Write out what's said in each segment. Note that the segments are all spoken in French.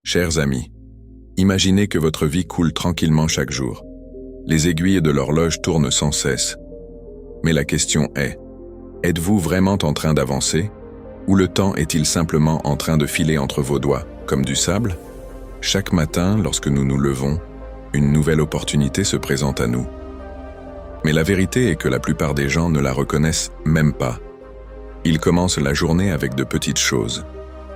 Chers amis, imaginez que votre vie coule tranquillement chaque jour. Les aiguilles de l'horloge tournent sans cesse. Mais la question est, êtes-vous vraiment en train d'avancer? Ou le temps est-il simplement en train de filer entre vos doigts, comme du sable? Chaque matin, lorsque nous nous levons, une nouvelle opportunité se présente à nous. Mais la vérité est que la plupart des gens ne la reconnaissent même pas. Ils commencent la journée avec de petites choses,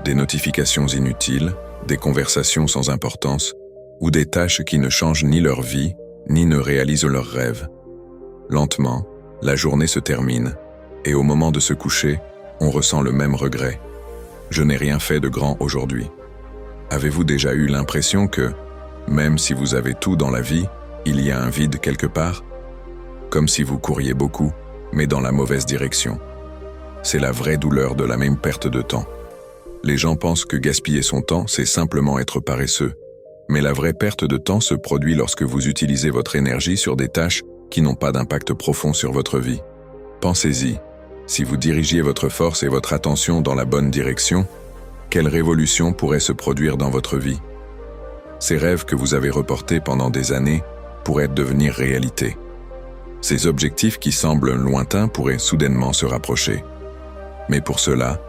des notifications inutiles, des conversations sans importance, ou des tâches qui ne changent ni leur vie, ni ne réalisent leurs rêves. Lentement, la journée se termine, et au moment de se coucher, on ressent le même regret. Je n'ai rien fait de grand aujourd'hui. Avez-vous déjà eu l'impression que, même si vous avez tout dans la vie, il y a un vide quelque part? Comme si vous couriez beaucoup, mais dans la mauvaise direction. C'est la vraie douleur de la même perte de temps. Les gens pensent que gaspiller son temps, c'est simplement être paresseux. Mais la vraie perte de temps se produit lorsque vous utilisez votre énergie sur des tâches qui n'ont pas d'impact profond sur votre vie. Pensez-y, si vous dirigiez votre force et votre attention dans la bonne direction, quelle révolution pourrait se produire dans votre vie? Ces rêves que vous avez reportés pendant des années pourraient devenir réalité. Ces objectifs qui semblent lointains pourraient soudainement se rapprocher. Mais pour cela,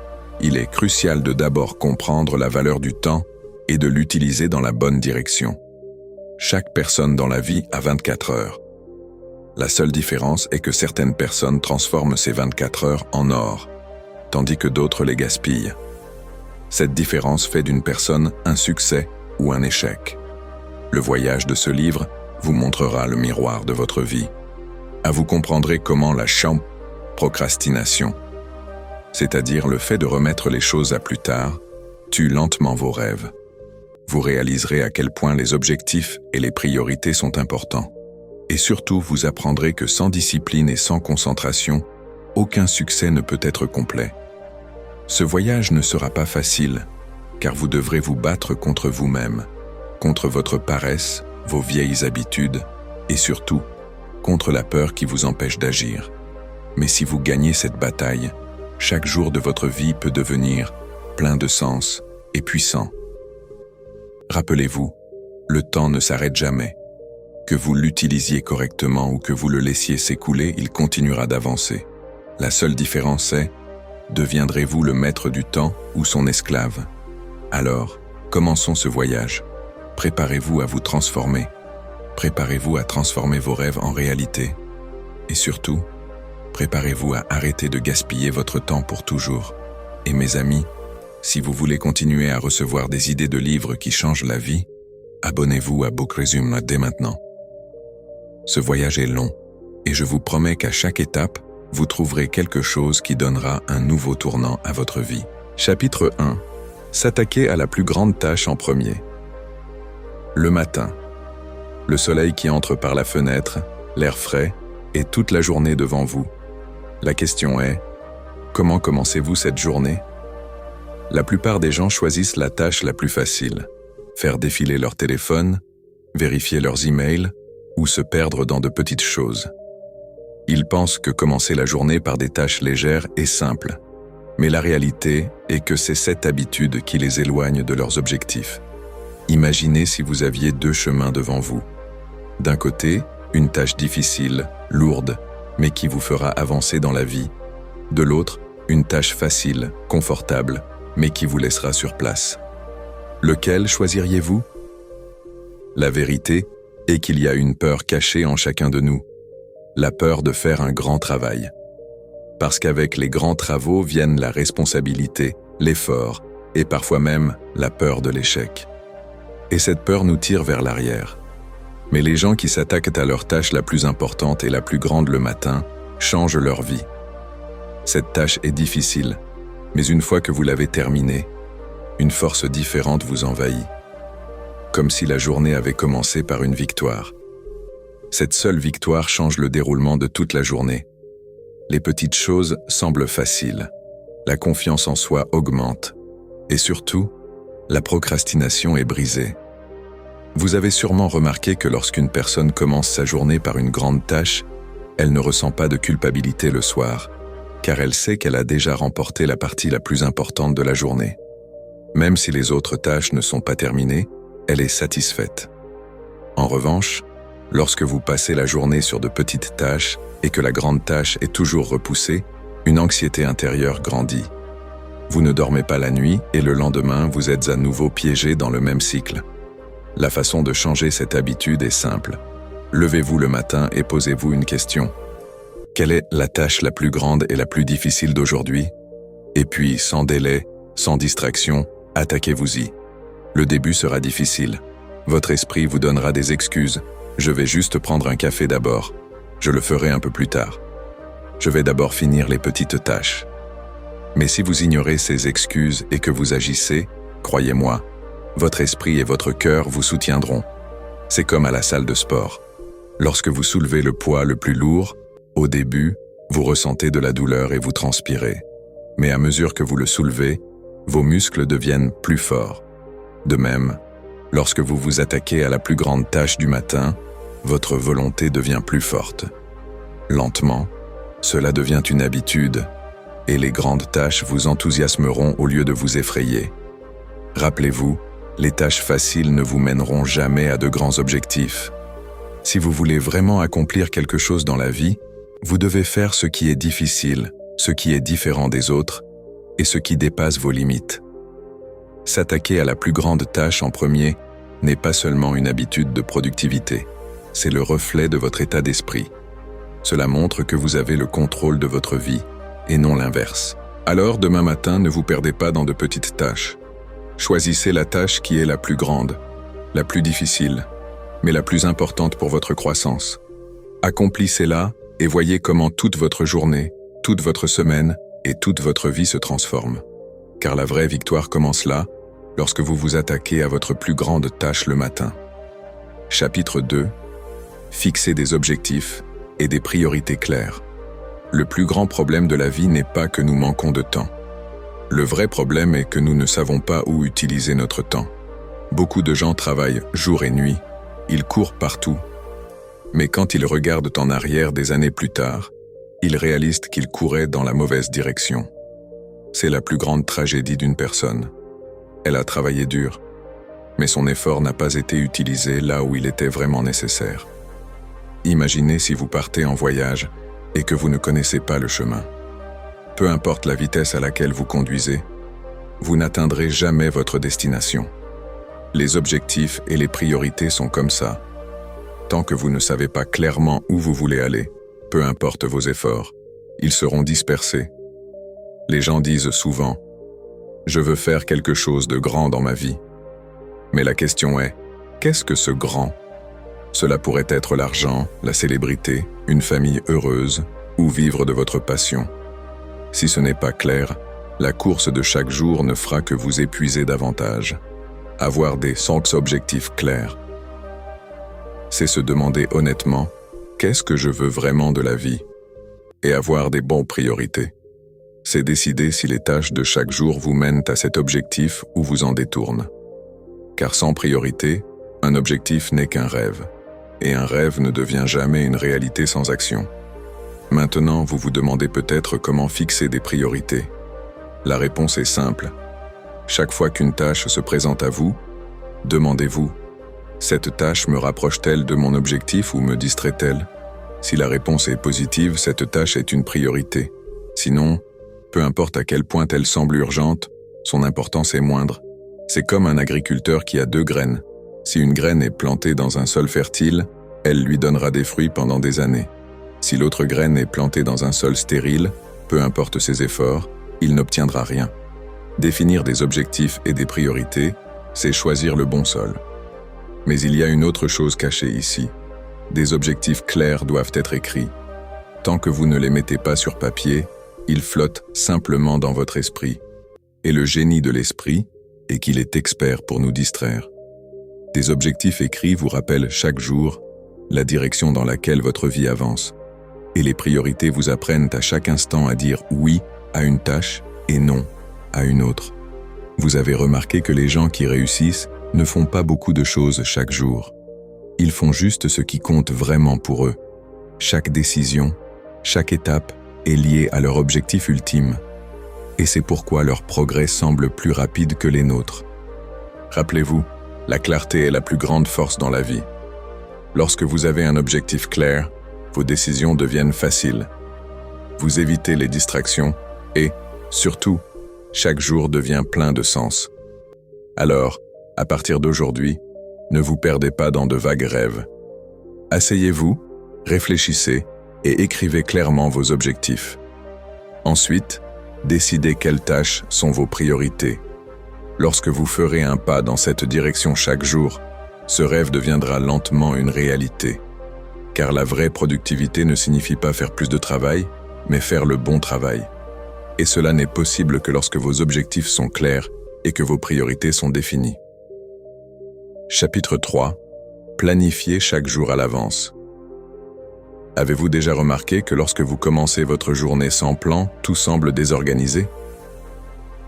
il est crucial de d'abord comprendre la valeur du temps et de l'utiliser dans la bonne direction. Chaque personne dans la vie a 24 heures. La seule différence est que certaines personnes transforment ces 24 heures en or, tandis que d'autres les gaspillent. Cette différence fait d'une personne un succès ou un échec. Le voyage de ce livre vous montrera le miroir de votre vie. Vous comprendrez comment la procrastination, c'est-à-dire le fait de remettre les choses à plus tard, tue lentement vos rêves. Vous réaliserez à quel point les objectifs et les priorités sont importants. Et surtout, vous apprendrez que sans discipline et sans concentration, aucun succès ne peut être complet. Ce voyage ne sera pas facile, car vous devrez vous battre contre vous-même, contre votre paresse, vos vieilles habitudes, et surtout, contre la peur qui vous empêche d'agir. Mais si vous gagnez cette bataille, chaque jour de votre vie peut devenir plein de sens et puissant. Rappelez-vous, le temps ne s'arrête jamais. Que vous l'utilisiez correctement ou que vous le laissiez s'écouler, il continuera d'avancer. La seule différence est, deviendrez-vous le maître du temps ou son esclave? Alors, commençons ce voyage. Préparez-vous à vous transformer. Préparez-vous à transformer vos rêves en réalité. Et surtout, préparez-vous à arrêter de gaspiller votre temps pour toujours. Et mes amis, si vous voulez continuer à recevoir des idées de livres qui changent la vie, abonnez-vous à Book Resume dès maintenant. Ce voyage est long, et je vous promets qu'à chaque étape, vous trouverez quelque chose qui donnera un nouveau tournant à votre vie. Chapitre 1. S'attaquer à la plus grande tâche en premier. Le matin. Le soleil qui entre par la fenêtre, l'air frais, et toute la journée devant vous. La question est, comment commencez-vous cette journée? La plupart des gens choisissent la tâche la plus facile, faire défiler leur téléphone, vérifier leurs emails ou se perdre dans de petites choses. Ils pensent que commencer la journée par des tâches légères est simple, mais la réalité est que c'est cette habitude qui les éloigne de leurs objectifs. Imaginez si vous aviez deux chemins devant vous. D'un côté, une tâche difficile, lourde, mais qui vous fera avancer dans la vie. De l'autre, une tâche facile, confortable, mais qui vous laissera sur place. Lequel choisiriez-vous? La vérité est qu'il y a une peur cachée en chacun de nous. La peur de faire un grand travail. Parce qu'avec les grands travaux viennent la responsabilité, l'effort, et parfois même la peur de l'échec. Et cette peur nous tire vers l'arrière. Mais les gens qui s'attaquent à leur tâche la plus importante et la plus grande le matin changent leur vie. Cette tâche est difficile, mais une fois que vous l'avez terminée, une force différente vous envahit. Comme si la journée avait commencé par une victoire. Cette seule victoire change le déroulement de toute la journée. Les petites choses semblent faciles. La confiance en soi augmente. Et surtout, la procrastination est brisée. Vous avez sûrement remarqué que lorsqu'une personne commence sa journée par une grande tâche, elle ne ressent pas de culpabilité le soir, car elle sait qu'elle a déjà remporté la partie la plus importante de la journée. Même si les autres tâches ne sont pas terminées, elle est satisfaite. En revanche, lorsque vous passez la journée sur de petites tâches et que la grande tâche est toujours repoussée, une anxiété intérieure grandit. Vous ne dormez pas la nuit et le lendemain, vous êtes à nouveau piégé dans le même cycle. La façon de changer cette habitude est simple. Levez-vous le matin et posez-vous une question. Quelle est la tâche la plus grande et la plus difficile d'aujourd'hui? Et puis, sans délai, sans distraction, attaquez-vous-y. Le début sera difficile. Votre esprit vous donnera des excuses. Je vais juste prendre un café d'abord. Je le ferai un peu plus tard. Je vais d'abord finir les petites tâches. Mais si vous ignorez ces excuses et que vous agissez, croyez-moi, votre esprit et votre cœur vous soutiendront. C'est comme à la salle de sport. Lorsque vous soulevez le poids le plus lourd, au début, vous ressentez de la douleur et vous transpirez. Mais à mesure que vous le soulevez, vos muscles deviennent plus forts. De même, lorsque vous vous attaquez à la plus grande tâche du matin, votre volonté devient plus forte. Lentement, cela devient une habitude, et les grandes tâches vous enthousiasmeront au lieu de vous effrayer. Rappelez-vous, les tâches faciles ne vous mèneront jamais à de grands objectifs. Si vous voulez vraiment accomplir quelque chose dans la vie, vous devez faire ce qui est difficile, ce qui est différent des autres, et ce qui dépasse vos limites. S'attaquer à la plus grande tâche en premier n'est pas seulement une habitude de productivité, c'est le reflet de votre état d'esprit. Cela montre que vous avez le contrôle de votre vie, et non l'inverse. Alors, demain matin, ne vous perdez pas dans de petites tâches. Choisissez la tâche qui est la plus grande, la plus difficile, mais la plus importante pour votre croissance. Accomplissez-la et voyez comment toute votre journée, toute votre semaine et toute votre vie se transforment. Car la vraie victoire commence là, lorsque vous vous attaquez à votre plus grande tâche le matin. Chapitre 2. Fixez des objectifs et des priorités claires. Le plus grand problème de la vie n'est pas que nous manquons de temps. Le vrai problème est que nous ne savons pas où utiliser notre temps. Beaucoup de gens travaillent jour et nuit, ils courent partout. Mais quand ils regardent en arrière des années plus tard, ils réalisent qu'ils couraient dans la mauvaise direction. C'est la plus grande tragédie d'une personne. Elle a travaillé dur, mais son effort n'a pas été utilisé là où il était vraiment nécessaire. Imaginez si vous partez en voyage et que vous ne connaissez pas le chemin. Peu importe la vitesse à laquelle vous conduisez, vous n'atteindrez jamais votre destination. Les objectifs et les priorités sont comme ça. Tant que vous ne savez pas clairement où vous voulez aller, peu importe vos efforts, ils seront dispersés. Les gens disent souvent « Je veux faire quelque chose de grand dans ma vie ». Mais la question est « Qu'est-ce que ce grand ?» Cela pourrait être l'argent, la célébrité, une famille heureuse ou vivre de votre passion. Si ce n'est pas clair, la course de chaque jour ne fera que vous épuiser davantage. Avoir des objectifs clairs, c'est se demander honnêtement « Qu'est-ce que je veux vraiment de la vie ?» et avoir des bonnes priorités. C'est décider si les tâches de chaque jour vous mènent à cet objectif ou vous en détournent. Car sans priorité, un objectif n'est qu'un rêve. Et un rêve ne devient jamais une réalité sans action. Maintenant, vous vous demandez peut-être comment fixer des priorités. La réponse est simple. Chaque fois qu'une tâche se présente à vous, demandez-vous « Cette tâche me rapproche-t-elle de mon objectif ou me distrait-elle » Si la réponse est positive, cette tâche est une priorité. Sinon, peu importe à quel point elle semble urgente, son importance est moindre. C'est comme un agriculteur qui a 2 graines. Si une graine est plantée dans un sol fertile, elle lui donnera des fruits pendant des années. Si l'autre graine est plantée dans un sol stérile, peu importe ses efforts, il n'obtiendra rien. Définir des objectifs et des priorités, c'est choisir le bon sol. Mais il y a une autre chose cachée ici. Des objectifs clairs doivent être écrits. Tant que vous ne les mettez pas sur papier, ils flottent simplement dans votre esprit. Et le génie de l'esprit est qu'il est expert pour nous distraire. Des objectifs écrits vous rappellent chaque jour la direction dans laquelle votre vie avance. Et les priorités vous apprennent à chaque instant à dire oui à une tâche et non à une autre. Vous avez remarqué que les gens qui réussissent ne font pas beaucoup de choses chaque jour. Ils font juste ce qui compte vraiment pour eux. Chaque décision, chaque étape est liée à leur objectif ultime. et c'est pourquoi leur progrès semble plus rapide que les nôtres. Rappelez-vous, la clarté est la plus grande force dans la vie. Lorsque vous avez un objectif clair, vos décisions deviennent faciles. Vous évitez les distractions et, surtout, chaque jour devient plein de sens. Alors, à partir d'aujourd'hui, ne vous perdez pas dans de vagues rêves. Asseyez-vous, réfléchissez et écrivez clairement vos objectifs. Ensuite, décidez quelles tâches sont vos priorités. Lorsque vous ferez un pas dans cette direction chaque jour, ce rêve deviendra lentement une réalité. Car la vraie productivité ne signifie pas faire plus de travail, mais faire le bon travail. Et cela n'est possible que lorsque vos objectifs sont clairs et que vos priorités sont définies. Chapitre 3. Planifiez chaque jour à l'avance. Avez-vous déjà remarqué que lorsque vous commencez votre journée sans plan, tout semble désorganisé?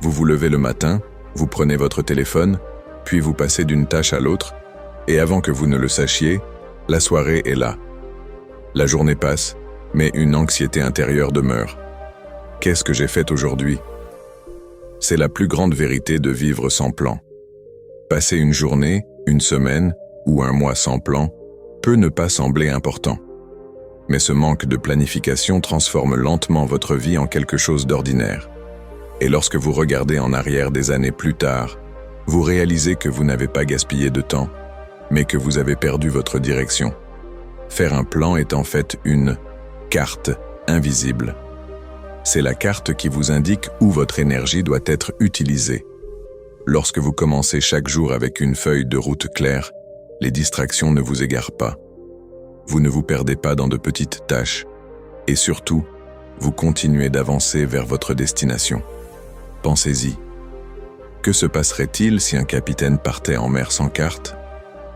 Vous vous levez le matin, vous prenez votre téléphone, puis vous passez d'une tâche à l'autre, et avant que vous ne le sachiez, la soirée est là. La journée passe, mais une anxiété intérieure demeure. Qu'est-ce que j'ai fait aujourd'hui? C'est la plus grande vérité de vivre sans plan. Passer une journée, une semaine ou un mois sans plan peut ne pas sembler important. Mais ce manque de planification transforme lentement votre vie en quelque chose d'ordinaire. Et lorsque vous regardez en arrière des années plus tard, vous réalisez que vous n'avez pas gaspillé de temps, mais que vous avez perdu votre direction. Faire un plan est en fait une carte invisible. C'est la carte qui vous indique où votre énergie doit être utilisée. Lorsque vous commencez chaque jour avec une feuille de route claire, les distractions ne vous égarent pas. Vous ne vous perdez pas dans de petites tâches. Et surtout, vous continuez d'avancer vers votre destination. Pensez-y. Que se passerait-il si un capitaine partait en mer sans carte?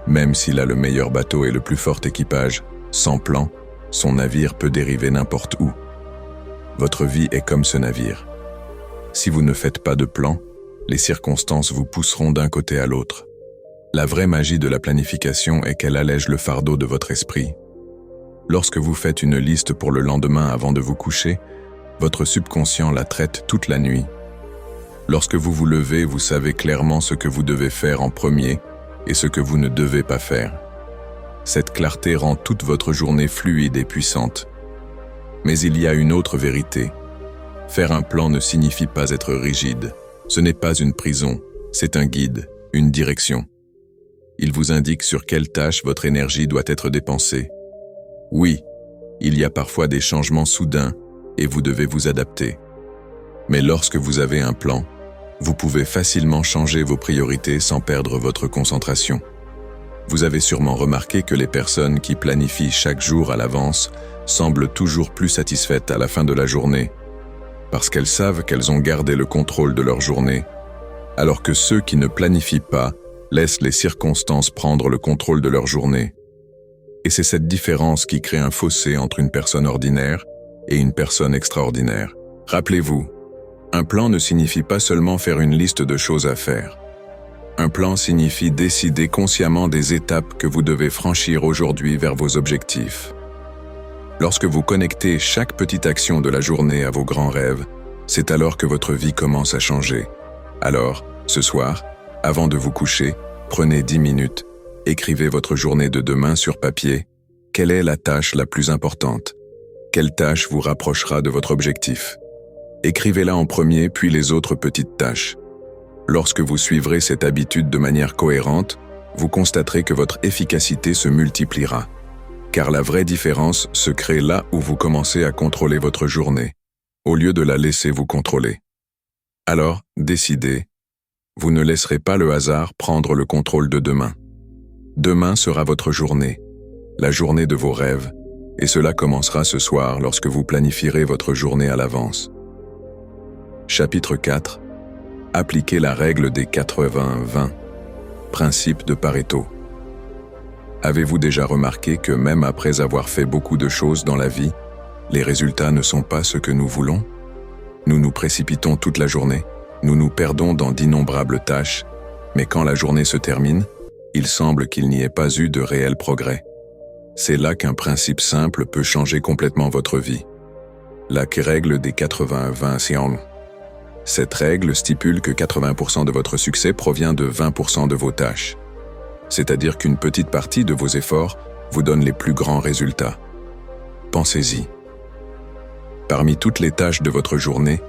Même s'il a le meilleur bateau et le plus fort équipage, sans plan, son navire peut dériver n'importe où. Votre vie est comme ce navire. Si vous ne faites pas de plan, les circonstances vous pousseront d'un côté à l'autre. La vraie magie de la planification est qu'elle allège le fardeau de votre esprit. Lorsque vous faites une liste pour le lendemain avant de vous coucher, votre subconscient la traite toute la nuit. Lorsque vous vous levez, vous savez clairement ce que vous devez faire en premier et ce que vous ne devez pas faire. Cette clarté rend toute votre journée fluide et puissante. Mais il y a une autre vérité. Faire un plan ne signifie pas être rigide. Ce n'est pas une prison, c'est un guide, une direction. Il vous indique sur quelle tâche votre énergie doit être dépensée. Oui, il y a parfois des changements soudains et vous devez vous adapter. Mais lorsque vous avez un plan, vous pouvez facilement changer vos priorités sans perdre votre concentration. Vous avez sûrement remarqué que les personnes qui planifient chaque jour à l'avance semblent toujours plus satisfaites à la fin de la journée, parce qu'elles savent qu'elles ont gardé le contrôle de leur journée, alors que ceux qui ne planifient pas laissent les circonstances prendre le contrôle de leur journée. Et c'est cette différence qui crée un fossé entre une personne ordinaire et une personne extraordinaire. Rappelez-vous, un plan ne signifie pas seulement faire une liste de choses à faire. Un plan signifie décider consciemment des étapes que vous devez franchir aujourd'hui vers vos objectifs. Lorsque vous connectez chaque petite action de la journée à vos grands rêves, c'est alors que votre vie commence à changer. Alors, ce soir, avant de vous coucher, prenez 10 minutes, écrivez votre journée de demain sur papier. Quelle est la tâche la plus importante? Quelle tâche vous rapprochera de votre objectif? Écrivez-la en premier, puis les autres petites tâches. Lorsque vous suivrez cette habitude de manière cohérente, vous constaterez que votre efficacité se multipliera. Car la vraie différence se crée là où vous commencez à contrôler votre journée, au lieu de la laisser vous contrôler. Alors, décidez. Vous ne laisserez pas le hasard prendre le contrôle de demain. Demain sera votre journée, la journée de vos rêves, et cela commencera ce soir lorsque vous planifierez votre journée à l'avance. Chapitre 4. Appliquez la règle des 80-20. Principe de Pareto. Avez-vous déjà remarqué que même après avoir fait beaucoup de choses dans la vie, les résultats ne sont pas ce que nous voulons? Nous nous précipitons toute la journée, nous nous perdons dans d'innombrables tâches, mais quand la journée se termine, il semble qu'il n'y ait pas eu de réel progrès. C'est là qu'un principe simple peut changer complètement votre vie. La règle des 80-20 c'est en long. Cette règle stipule que 80% de votre succès provient de 20% de vos tâches. C'est-à-dire qu'une petite partie de vos efforts vous donne les plus grands résultats. Pensez-y. Parmi toutes les tâches de votre journée,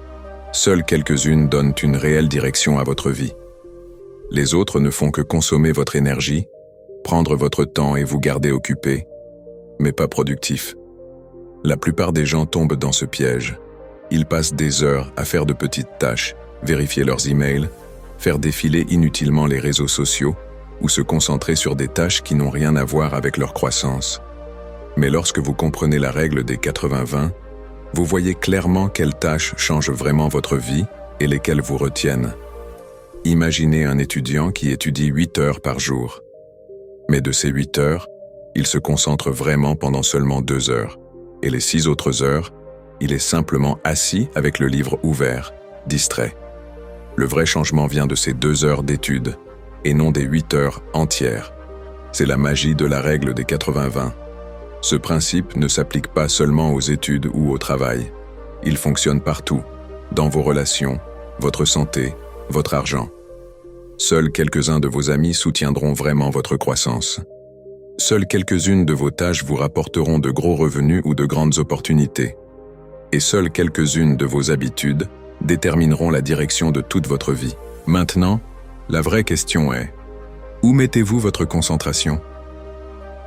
seules quelques-unes donnent une réelle direction à votre vie. Les autres ne font que consommer votre énergie, prendre votre temps et vous garder occupé, mais pas productif. La plupart des gens tombent dans ce piège. Ils passent des heures à faire de petites tâches, vérifier leurs emails, faire défiler inutilement les réseaux sociaux ou se concentrer sur des tâches qui n'ont rien à voir avec leur croissance. Mais lorsque vous comprenez la règle des 80-20, vous voyez clairement quelles tâches changent vraiment votre vie et lesquelles vous retiennent. Imaginez un étudiant qui étudie 8 heures par jour. Mais de ces 8 heures, il se concentre vraiment pendant seulement 2 heures. Et les 6 autres heures, il est simplement assis avec le livre ouvert, distrait. Le vrai changement vient de ces 2 heures d'études, et non des 8 heures entières. C'est la magie de la règle des 80-20. Ce principe ne s'applique pas seulement aux études ou au travail. Il fonctionne partout, dans vos relations, votre santé, votre argent. Seuls quelques-uns de vos amis soutiendront vraiment votre croissance. Seules quelques-unes de vos tâches vous rapporteront de gros revenus ou de grandes opportunités. Et seules quelques-unes de vos habitudes détermineront la direction de toute votre vie. Maintenant, la vraie question est, où mettez-vous votre concentration ?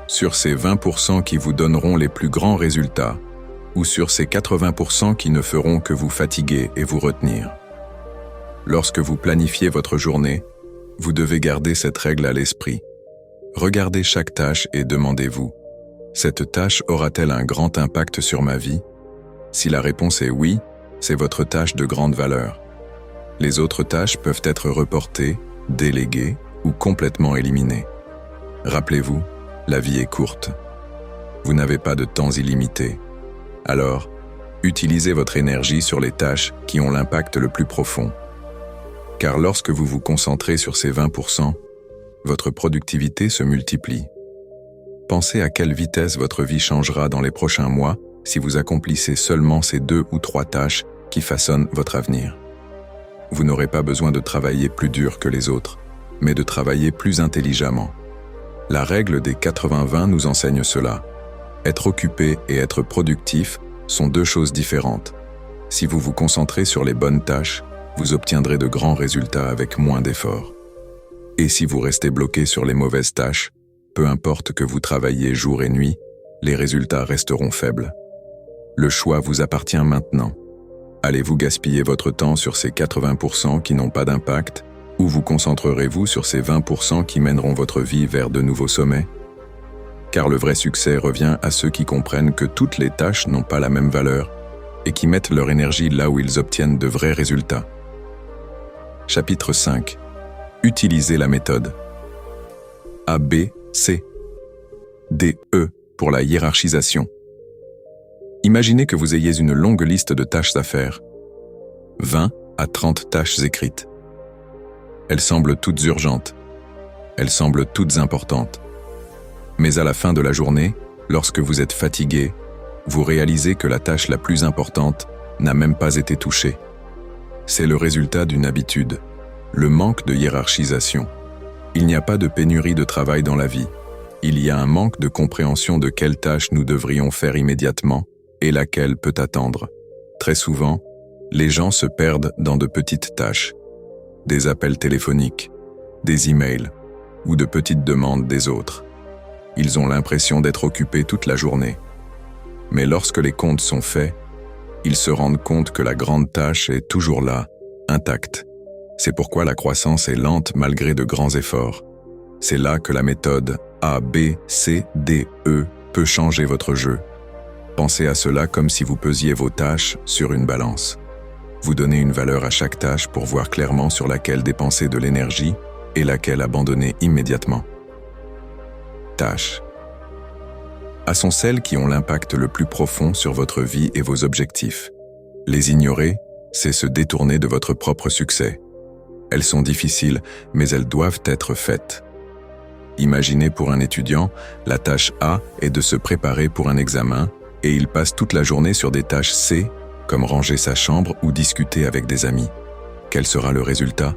Sur ces 20% qui vous donneront les plus grands résultats, ou sur ces 80% qui ne feront que vous fatiguer et vous retenir ? Lorsque vous planifiez votre journée, vous devez garder cette règle à l'esprit. Regardez chaque tâche et demandez-vous, cette tâche aura-t-elle un grand impact sur ma vie ? Si la réponse est oui, c'est votre tâche de grande valeur. Les autres tâches peuvent être reportées, déléguées ou complètement éliminées. Rappelez-vous, la vie est courte. Vous n'avez pas de temps illimité. Alors, utilisez votre énergie sur les tâches qui ont l'impact le plus profond. Car lorsque vous vous concentrez sur ces 20%, votre productivité se multiplie. Pensez à quelle vitesse votre vie changera dans les prochains mois si vous accomplissez seulement ces 2 ou 3 tâches qui façonnent votre avenir. Vous n'aurez pas besoin de travailler plus dur que les autres, mais de travailler plus intelligemment. La règle des 80-20 nous enseigne cela. Être occupé et être productif sont 2 choses différentes. Si vous vous concentrez sur les bonnes tâches, vous obtiendrez de grands résultats avec moins d'efforts. Et si vous restez bloqué sur les mauvaises tâches, peu importe que vous travailliez jour et nuit, les résultats resteront faibles. Le choix vous appartient maintenant. Allez-vous gaspiller votre temps sur ces 80% qui n'ont pas d'impact, ou vous concentrerez-vous sur ces 20% qui mèneront votre vie vers de nouveaux sommets ? Car le vrai succès revient à ceux qui comprennent que toutes les tâches n'ont pas la même valeur et qui mettent leur énergie là où ils obtiennent de vrais résultats. Chapitre 5. Utilisez la méthode. A, B, C. D, E pour la hiérarchisation. Imaginez que vous ayez une longue liste de tâches à faire. 20 à 30 tâches écrites. Elles semblent toutes urgentes. Elles semblent toutes importantes. Mais à la fin de la journée, lorsque vous êtes fatigué, vous réalisez que la tâche la plus importante n'a même pas été touchée. C'est le résultat d'une habitude, le manque de hiérarchisation. Il n'y a pas de pénurie de travail dans la vie. Il y a un manque de compréhension de quelle tâche nous devrions faire immédiatement et laquelle peut attendre. Très souvent, les gens se perdent dans de petites tâches, des appels téléphoniques, des emails ou de petites demandes des autres. Ils ont l'impression d'être occupés toute la journée. Mais lorsque les comptes sont faits, ils se rendent compte que la grande tâche est toujours là, intacte. C'est pourquoi la croissance est lente malgré de grands efforts. C'est là que la méthode A, B, C, D, E peut changer votre jeu. Pensez à cela comme si vous pesiez vos tâches sur une balance. Vous donnez une valeur à chaque tâche pour voir clairement sur laquelle dépenser de l'énergie et laquelle abandonner immédiatement. Tâches. À sont celles qui ont l'impact le plus profond sur votre vie et vos objectifs. Les ignorer, c'est se détourner de votre propre succès. Elles sont difficiles, mais elles doivent être faites. Imaginez pour un étudiant, la tâche A est de se préparer pour un examen et il passe toute la journée sur des tâches C, comme ranger sa chambre ou discuter avec des amis. Quel sera le résultat?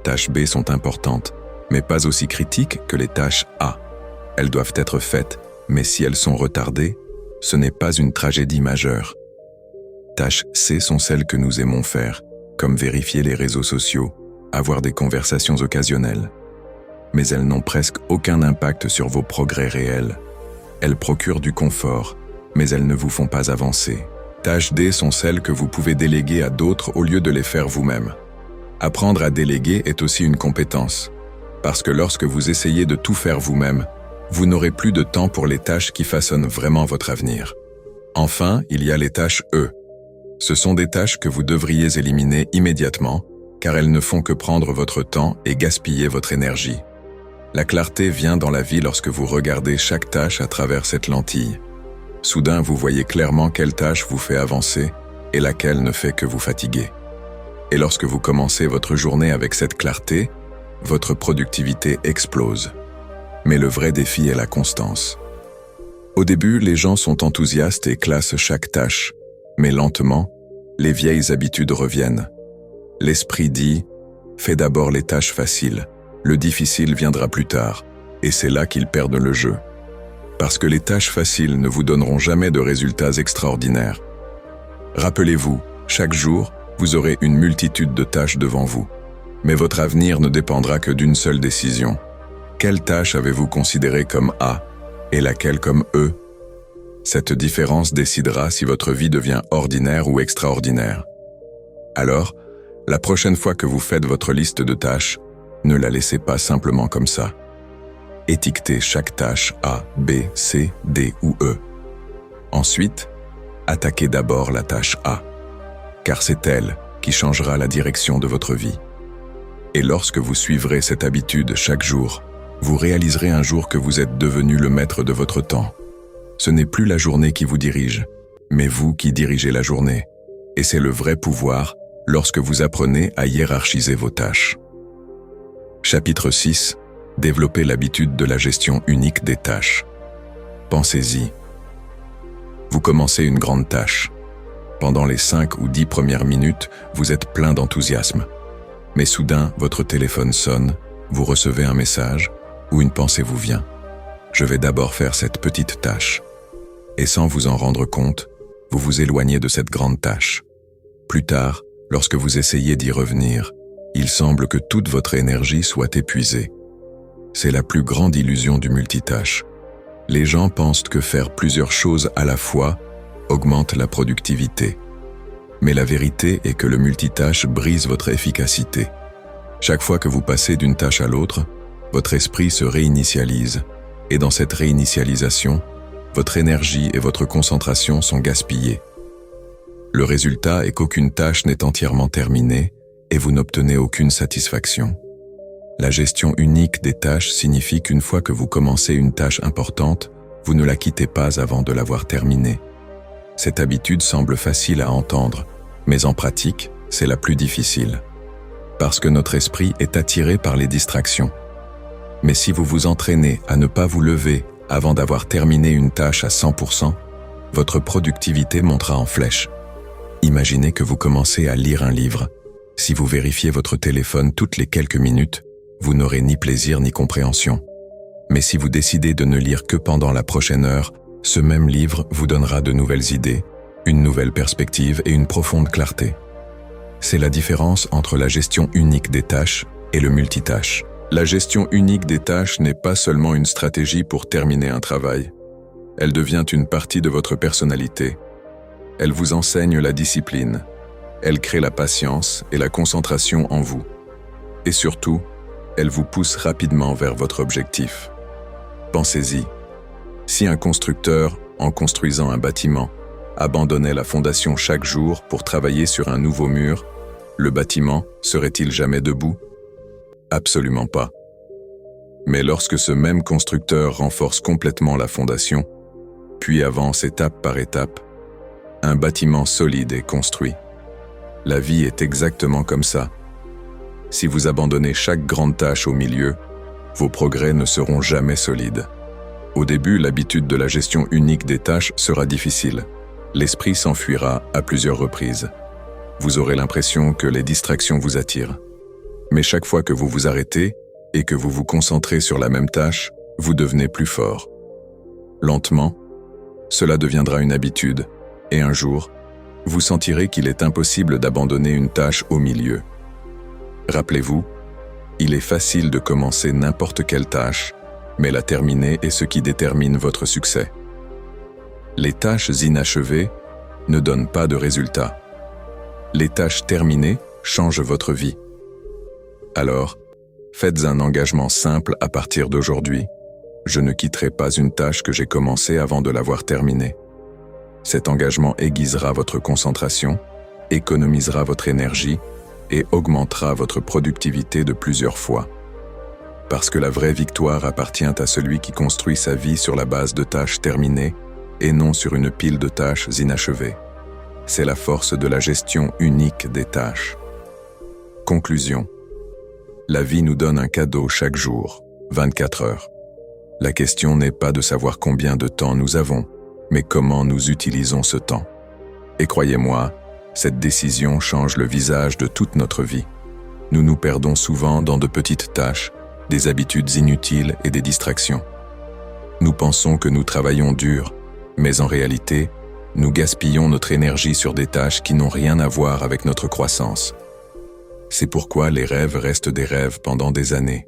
Tâches B sont importantes, mais pas aussi critiques que les tâches A. Elles doivent être faites, mais si elles sont retardées, ce n'est pas une tragédie majeure. Tâches C sont celles que nous aimons faire, comme vérifier les réseaux sociaux, avoir des conversations occasionnelles. Mais elles n'ont presque aucun impact sur vos progrès réels. Elles procurent du confort, mais elles ne vous font pas avancer. Tâches D sont celles que vous pouvez déléguer à d'autres au lieu de les faire vous-même. Apprendre à déléguer est aussi une compétence, parce que lorsque vous essayez de tout faire vous-même, vous n'aurez plus de temps pour les tâches qui façonnent vraiment votre avenir. Enfin, il y a les tâches E. Ce sont des tâches que vous devriez éliminer immédiatement, car elles ne font que prendre votre temps et gaspiller votre énergie. La clarté vient dans la vie lorsque vous regardez chaque tâche à travers cette lentille. Soudain, vous voyez clairement quelle tâche vous fait avancer et laquelle ne fait que vous fatiguer. Et lorsque vous commencez votre journée avec cette clarté, votre productivité explose. Mais le vrai défi est la constance. Au début, les gens sont enthousiastes et classent chaque tâche, mais lentement, les vieilles habitudes reviennent. L'esprit dit « fais d'abord les tâches faciles, le difficile viendra plus tard », et c'est là qu'ils perdent le jeu. Parce que les tâches faciles ne vous donneront jamais de résultats extraordinaires. Rappelez-vous, chaque jour, vous aurez une multitude de tâches devant vous. Mais votre avenir ne dépendra que d'une seule décision. Quelle tâche avez-vous considérée comme A et laquelle comme E? Cette différence décidera si votre vie devient ordinaire ou extraordinaire. Alors, la prochaine fois que vous faites votre liste de tâches, ne la laissez pas simplement comme ça. Étiquetez chaque tâche A, B, C, D ou E. Ensuite, attaquez d'abord la tâche A, car c'est elle qui changera la direction de votre vie. Et lorsque vous suivrez cette habitude chaque jour, vous réaliserez un jour que vous êtes devenu le maître de votre temps. Ce n'est plus la journée qui vous dirige, mais vous qui dirigez la journée. Et c'est le vrai pouvoir lorsque vous apprenez à hiérarchiser vos tâches. Chapitre 6. Développer l'habitude de la gestion unique des tâches. Pensez-y. Vous commencez une grande tâche. Pendant les 5 ou 10 premières minutes, vous êtes plein d'enthousiasme. Mais soudain, votre téléphone sonne, vous recevez un message ou une pensée vous vient. Je vais d'abord faire cette petite tâche. Et sans vous en rendre compte, vous vous éloignez de cette grande tâche. Plus tard, lorsque vous essayez d'y revenir, il semble que toute votre énergie soit épuisée. C'est la plus grande illusion du multitâche. Les gens pensent que faire plusieurs choses à la fois augmente la productivité. Mais la vérité est que le multitâche brise votre efficacité. Chaque fois que vous passez d'une tâche à l'autre, votre esprit se réinitialise. Et dans cette réinitialisation, votre énergie et votre concentration sont gaspillées. Le résultat est qu'aucune tâche n'est entièrement terminée et vous n'obtenez aucune satisfaction. La gestion unique des tâches signifie qu'une fois que vous commencez une tâche importante, vous ne la quittez pas avant de l'avoir terminée. Cette habitude semble facile à entendre, mais en pratique, c'est la plus difficile. Parce que notre esprit est attiré par les distractions. Mais si vous vous entraînez à ne pas vous lever avant d'avoir terminé une tâche à 100%, votre productivité montera en flèche. Imaginez que vous commencez à lire un livre. Si vous vérifiez votre téléphone toutes les quelques minutes, vous n'aurez ni plaisir ni compréhension. Mais si vous décidez de ne lire que pendant la prochaine heure, ce même livre vous donnera de nouvelles idées, une nouvelle perspective et une profonde clarté. C'est la différence entre la gestion unique des tâches et le multitâche. La gestion unique des tâches n'est pas seulement une stratégie pour terminer un travail. Elle devient une partie de votre personnalité. Elle vous enseigne la discipline. Elle crée la patience et la concentration en vous. Et surtout, elle vous pousse rapidement vers votre objectif. Pensez-y. Si un constructeur, en construisant un bâtiment, abandonnait la fondation chaque jour pour travailler sur un nouveau mur, le bâtiment serait-il jamais debout? Absolument pas. Mais lorsque ce même constructeur renforce complètement la fondation, puis avance étape par étape, un bâtiment solide est construit. La vie est exactement comme ça. Si vous abandonnez chaque grande tâche au milieu, vos progrès ne seront jamais solides. Au début, l'habitude de la gestion unique des tâches sera difficile. L'esprit s'enfuira à plusieurs reprises. Vous aurez l'impression que les distractions vous attirent. Mais chaque fois que vous vous arrêtez et que vous vous concentrez sur la même tâche, vous devenez plus fort. Lentement, cela deviendra une habitude, et un jour, vous sentirez qu'il est impossible d'abandonner une tâche au milieu. Rappelez-vous, il est facile de commencer n'importe quelle tâche, mais la terminer est ce qui détermine votre succès. Les tâches inachevées ne donnent pas de résultats. Les tâches terminées changent votre vie. Alors, faites un engagement simple à partir d'aujourd'hui. Je ne quitterai pas une tâche que j'ai commencée avant de l'avoir terminée. Cet engagement aiguisera votre concentration, économisera votre énergie et augmentera votre productivité de plusieurs fois. Parce que la vraie victoire appartient à celui qui construit sa vie sur la base de tâches terminées et non sur une pile de tâches inachevées. C'est la force de la gestion unique des tâches. Conclusion. La vie nous donne un cadeau chaque jour, 24 heures. La question n'est pas de savoir combien de temps nous avons, mais comment nous utilisons ce temps. Et croyez-moi, cette décision change le visage de toute notre vie. Nous nous perdons souvent dans de petites tâches, des habitudes inutiles et des distractions. Nous pensons que nous travaillons dur, mais en réalité, nous gaspillons notre énergie sur des tâches qui n'ont rien à voir avec notre croissance. C'est pourquoi les rêves restent des rêves pendant des années.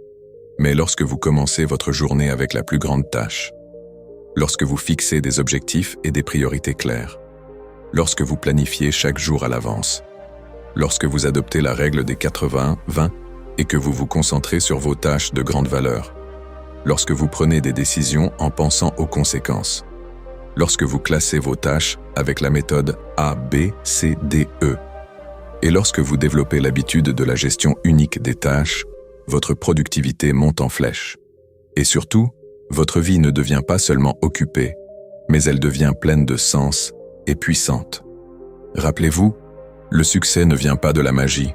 Mais lorsque vous commencez votre journée avec la plus grande tâche, lorsque vous fixez des objectifs et des priorités claires, lorsque vous planifiez chaque jour à l'avance, lorsque vous adoptez la règle des 80-20 et que vous vous concentrez sur vos tâches de grande valeur, lorsque vous prenez des décisions en pensant aux conséquences, lorsque vous classez vos tâches avec la méthode A, B, C, D, E, et lorsque vous développez l'habitude de la gestion unique des tâches, votre productivité monte en flèche. Et surtout, votre vie ne devient pas seulement occupée, mais elle devient pleine de sens et puissante. Rappelez-vous, le succès ne vient pas de la magie.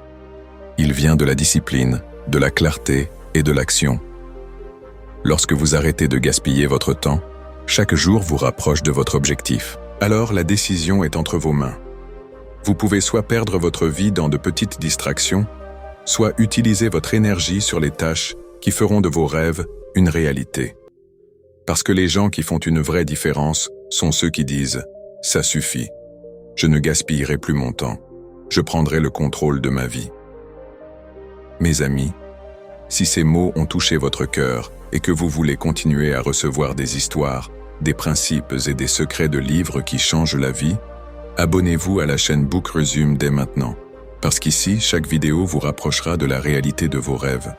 Il vient de la discipline, de la clarté et de l'action. Lorsque vous arrêtez de gaspiller votre temps, chaque jour vous rapproche de votre objectif. Alors la décision est entre vos mains. Vous pouvez soit perdre votre vie dans de petites distractions, soit utiliser votre énergie sur les tâches qui feront de vos rêves une réalité. Parce que les gens qui font une vraie différence sont ceux qui disent « ça suffit, je ne gaspillerai plus mon temps, je prendrai le contrôle de ma vie ». Mes amis, si ces mots ont touché votre cœur et que vous voulez continuer à recevoir des histoires, des principes et des secrets de livres qui changent la vie, abonnez-vous à la chaîne Book Resume dès maintenant, parce qu'ici, chaque vidéo vous rapprochera de la réalité de vos rêves.